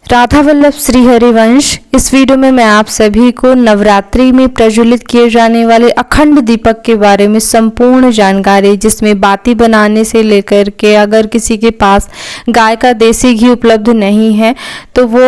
राधा वल्लभ श्री हरिवंश। इस वीडियो में मैं आप सभी को नवरात्रि में प्रज्वलित किए जाने वाले अखंड दीपक के बारे में संपूर्ण जानकारी, जिसमें बाती बनाने से लेकर के अगर किसी के पास गाय का देसी घी उपलब्ध नहीं है तो वो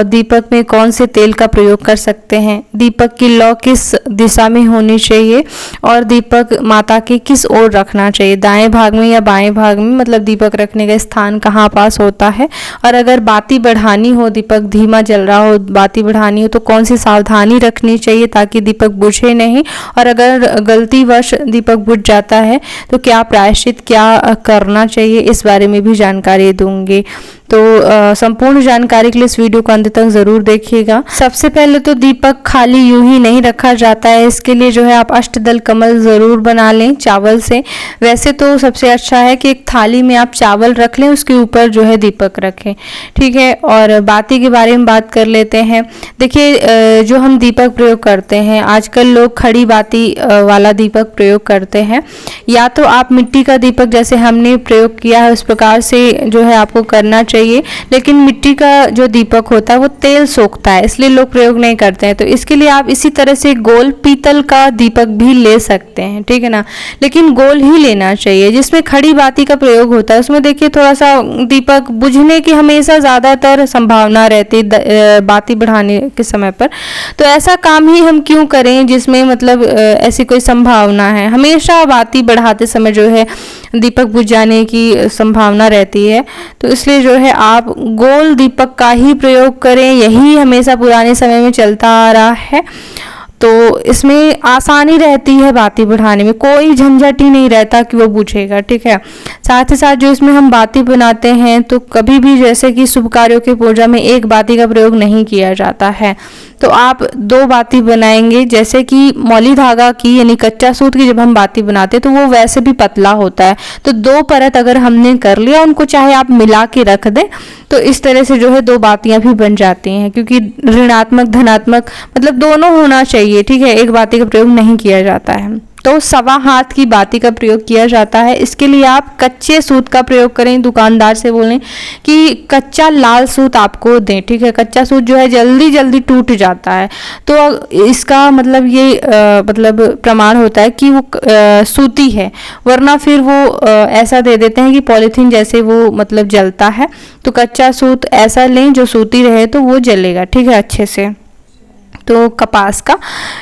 दीपक में कौन से तेल का प्रयोग कर सकते हैं, दीपक की लौ किस दिशा में होनी चाहिए और दीपक माता के किस ओर रखना चाहिए, दाएं भाग में या बाएं भाग में, मतलब दीपक रखने का स्थान कहाँ पास होता है। और अगर बाती बढ़ानी हो, दीपक धीमा जल रहा हो, बाती बढ़ानी हो तो कौन सी सावधानी रखनी चाहिए ताकि दीपक बुझे नहीं, और अगर गलतीवश दीपक बुझ जाता है तो क्या प्रायश्चित क्या करना चाहिए, इस बारे में भी जानकारी दूंगी। तो संपूर्ण जानकारी के लिए इस वीडियो को अंत तक जरूर देखिएगा। सबसे पहले तो दीपक खाली यूं ही नहीं रखा जाता है, इसके लिए जो है आप अष्टदल कमल जरूर बना लें चावल से। वैसे तो सबसे अच्छा है कि एक थाली में आप चावल रख लें, उसके ऊपर जो है दीपक रखें, ठीक है। और बाती के बारे में बात कर लेते हैं। देखिए, जो हम दीपक प्रयोग करते हैं, आजकल लोग खड़ी बाती वाला दीपक प्रयोग करते हैं, या तो आप मिट्टी का दीपक जैसे हमने प्रयोग किया है उस प्रकार से जो है आपको करना चाहिए। लेकिन मिट्टी का जो दीपक होता है वो तेल सोखता है, इसलिए लोग प्रयोग नहीं करते हैं। तो इसके लिए आप इसी तरह से गोल पीतल का दीपक भी ले सकते हैं, ठीक है ना, लेकिन गोल ही लेना चाहिए। जिसमें खड़ी बाती का प्रयोग होता है उसमें देखिए थोड़ा सा दीपक बुझने की हमेशा ज़्यादातर संभावना रहती है बाती बढ़ाने के समय पर। तो ऐसा काम ही हम क्यों करें जिसमें मतलब ऐसी कोई संभावना है। हमेशा बाती बढ़ाते समय जो है दीपक बुझ जाने की संभावना रहती है, तो इसलिए जो है आप गोल दीपक का ही प्रयोग करें, यही हमेशा पुराने समय में चलता आ रहा है। तो इसमें आसानी रहती है बाती बढ़ाने में, कोई झंझट ही नहीं रहता कि वो बुझेगा, ठीक है। साथ ही साथ जो इसमें हम बाती बनाते हैं तो कभी भी जैसे कि शुभ कार्यों की पूजा में एक बाती का प्रयोग नहीं किया जाता है, तो आप दो बाती बनाएंगे। जैसे कि मौली धागा की यानी कच्चा सूत की जब हम बाती बनाते हैं तो वो वैसे भी पतला होता है, तो दो परत अगर हमने कर लिया, उनको चाहे आप मिला के रख दें तो इस तरह से जो है दो बातियां भी बन जाती हैं, क्योंकि ऋणात्मक धनात्मक मतलब दोनों होना चाहिए, ठीक है। एक बाती का प्रयोग नहीं किया जाता है। तो सवा हाथ की बाती का प्रयोग किया जाता है। इसके लिए आप कच्चे सूत का प्रयोग करें, दुकानदार से बोलें कि कच्चा लाल सूत आपको दें, ठीक है। कच्चा सूत जो है जल्दी जल्दी टूट जाता है, तो इसका मतलब ये मतलब प्रमाण होता है कि वो सूती है, वरना फिर वो ऐसा दे देते हैं कि पॉलीथीन जैसे वो मतलब जलता है। तो कच्चा सूत ऐसा लें जो सूती रहे तो वो जलेगा, ठीक है, अच्छे से। तो कपास का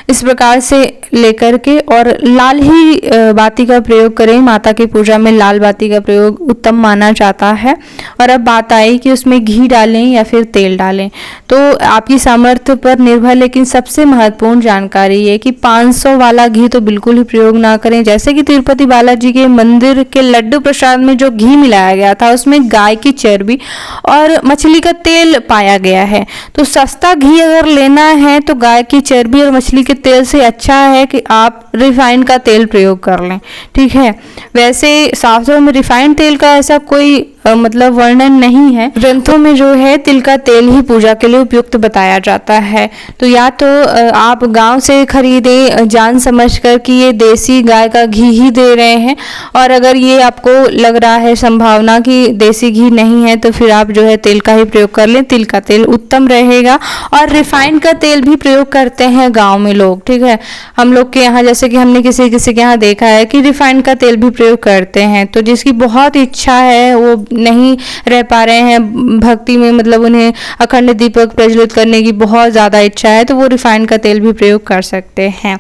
इस प्रकार से लेकर के और लाल ही बाती का प्रयोग करें। माता की पूजा में लाल बाती का प्रयोग उत्तम माना जाता है। और अब बात आई कि उसमें घी डालें या फिर तेल डालें, तो आपकी सामर्थ्य पर निर्भर, लेकिन सबसे महत्वपूर्ण जानकारी ये कि 500 वाला घी तो बिल्कुल ही प्रयोग ना करें। जैसे कि तिरुपति बालाजी के मंदिर के लड्डू प्रसाद में जो घी मिलाया गया था उसमें गाय की चर्बी और मछली का तेल पाया गया है, तो सस्ता घी अगर लेना है तो गाय की चर्बी और मछली के तेल से अच्छा है कि आप रिफाइंड का तेल प्रयोग कर लें, ठीक है। वैसे शास्त्रों में रिफाइंड तेल का ऐसा कोई मतलब वर्णन नहीं है, ग्रंथों में जो है तिल का तेल ही पूजा के लिए उपयुक्त बताया जाता है। तो या तो आप गांव से खरीदें जान समझ कर कि ये देसी गाय का घी ही दे रहे हैं, और अगर ये आपको लग रहा है संभावना कि देसी घी नहीं है तो फिर आप जो है तेल का ही प्रयोग कर लें, तिल का तेल उत्तम रहेगा। और रिफाइंड का तेल भी प्रयोग करते हैं गाँव में लोग, ठीक है। हम लोग के यहाँ जैसे कि हमने किसी के यहाँ देखा है कि रिफाइंड का तेल भी प्रयोग करते हैं, तो जिसकी बहुत इच्छा है वो नहीं रह पा रहे हैं भक्ति में, मतलब उन्हें अखंड दीपक प्रज्वलित करने की बहुत ज़्यादा इच्छा है, तो वो रिफाइंड का तेल भी प्रयोग कर सकते हैं।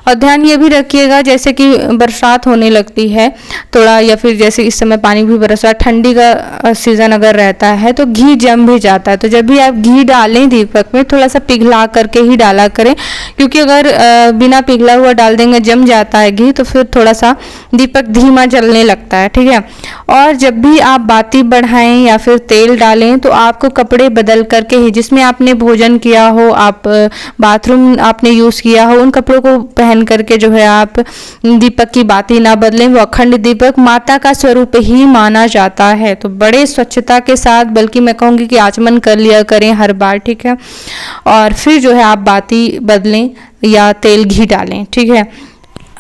और ध्यान ये भी रखिएगा जैसे कि बरसात होने लगती है थोड़ा, या फिर जैसे इस समय पानी भी बरस रहा, ठंडी का सीज़न अगर रहता है तो घी जम भी जाता है। तो जब भी आप घी डालें दीपक में थोड़ा सा पिघला करके ही डाला करें, क्योंकि अगर बिना पिघला हुआ डाल देंगे जम जाता है घी तो फिर थोड़ा सा दीपक धीमा जलने लगता है, ठीक है। और जब भी आप बाती बढ़ाएं या फिर तेल डालें तो आपको कपड़े बदल करके ही, जिसमें आपने भोजन किया हो, आप बाथरूम आपने यूज़ किया हो, उन कपड़ों को पहन करके जो है आप दीपक की बाती ना बदलें। वो अखंड दीपक माता का स्वरूप ही माना जाता है, तो बड़े स्वच्छता के साथ, बल्कि मैं कहूँगी कि आचमन कर लिया करें हर बार, ठीक है। और फिर जो है आप बाती बदलें या तेल घी डालें, ठीक है।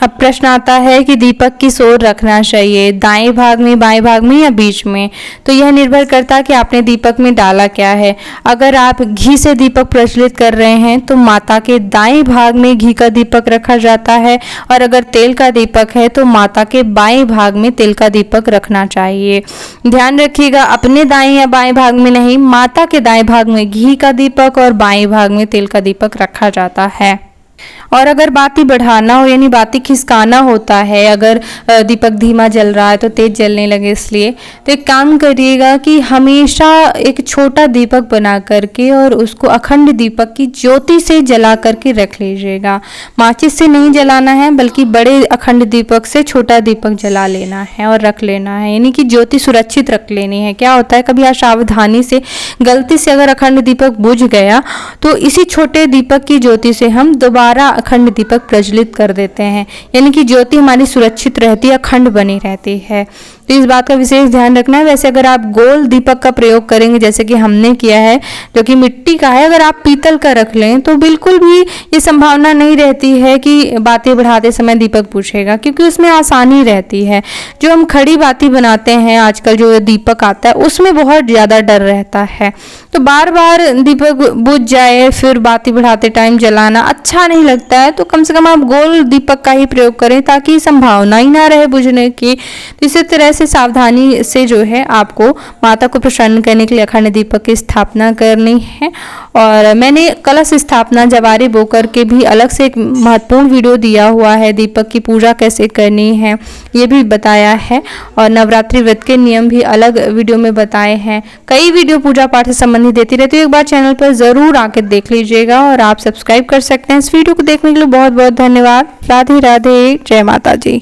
अब प्रश्न आता है कि दीपक किस ओर रखना चाहिए, दाएं भाग में, बाएं भाग में या बीच में। तो यह निर्भर करता है कि आपने दीपक में डाला क्या है। अगर आप घी से दीपक प्रज्वलित कर रहे हैं तो माता के दाएं भाग में घी का दीपक रखा जाता है, और अगर तेल का दीपक है तो माता के बाएं भाग में तेल का दीपक रखना चाहिए। ध्यान रखिएगा, अपने दाएं या बाएं भाग में नहीं, माता के दाएं भाग में घी का दीपक और बाएं भाग में तेल का दीपक रखा जाता है। और अगर बाती बढ़ाना हो यानी बाती खिसकाना होता है, अगर दीपक धीमा जल रहा है तो तेज जलने लगे इसलिए, तो एक काम करिएगा कि हमेशा एक छोटा दीपक बना करके और उसको अखंड दीपक की ज्योति से जला करके रख लीजिएगा। माचिस से नहीं जलाना है बल्कि बड़े अखंड दीपक से छोटा दीपक जला लेना है और रख लेना है, यानी कि ज्योति सुरक्षित रख लेनी है। क्या होता है, कभी असावधानी से गलती से अगर अखंड दीपक बुझ गया तो इसी छोटे दीपक की ज्योति से हम दोबारा अखंड दीपक प्रज्वलित कर देते हैं, यानी कि ज्योति हमारी सुरक्षित रहती है, अखंड बनी रहती है। तो इस बात का विशेष ध्यान रखना है। वैसे अगर आप गोल दीपक का प्रयोग करेंगे जैसे कि हमने किया है जो कि मिट्टी का है, अगर आप पीतल का रख लें तो बिल्कुल भी ये संभावना नहीं रहती है कि बाती बढ़ाते समय दीपक बुझेगा, क्योंकि उसमें आसानी रहती है। जो हम खड़ी बाती बनाते हैं आजकल जो दीपक आता है उसमें बहुत ज़्यादा डर रहता है, तो बार बार दीपक बुझ जाए फिर बाती बढ़ाते टाइम जलाना अच्छा नहीं लगता है। तो कम से कम आप गोल दीपक का ही प्रयोग करें ताकि संभावना ही ना रहे बुझने की। तो इसी तरह से सावधानी से जो है आपको माता को प्रसन्न करने के लिए अखंड दीपक की स्थापना करनी है। और मैंने कलश स्थापना जवारे बो करके भी अलग से एक महत्वपूर्ण वीडियो दिया हुआ है, दीपक की पूजा कैसे करनी है ये भी बताया है, और नवरात्रि व्रत के नियम भी अलग वीडियो में बताए हैं। कई वीडियो पूजा पाठ से संबंधित देती रहती है, एक बार चैनल पर ज़रूर आकर देख लीजिएगा और आप सब्सक्राइब कर सकते हैं। इस वीडियो को देखने के लिए बहुत बहुत धन्यवाद। राधे राधे, जय माता जी।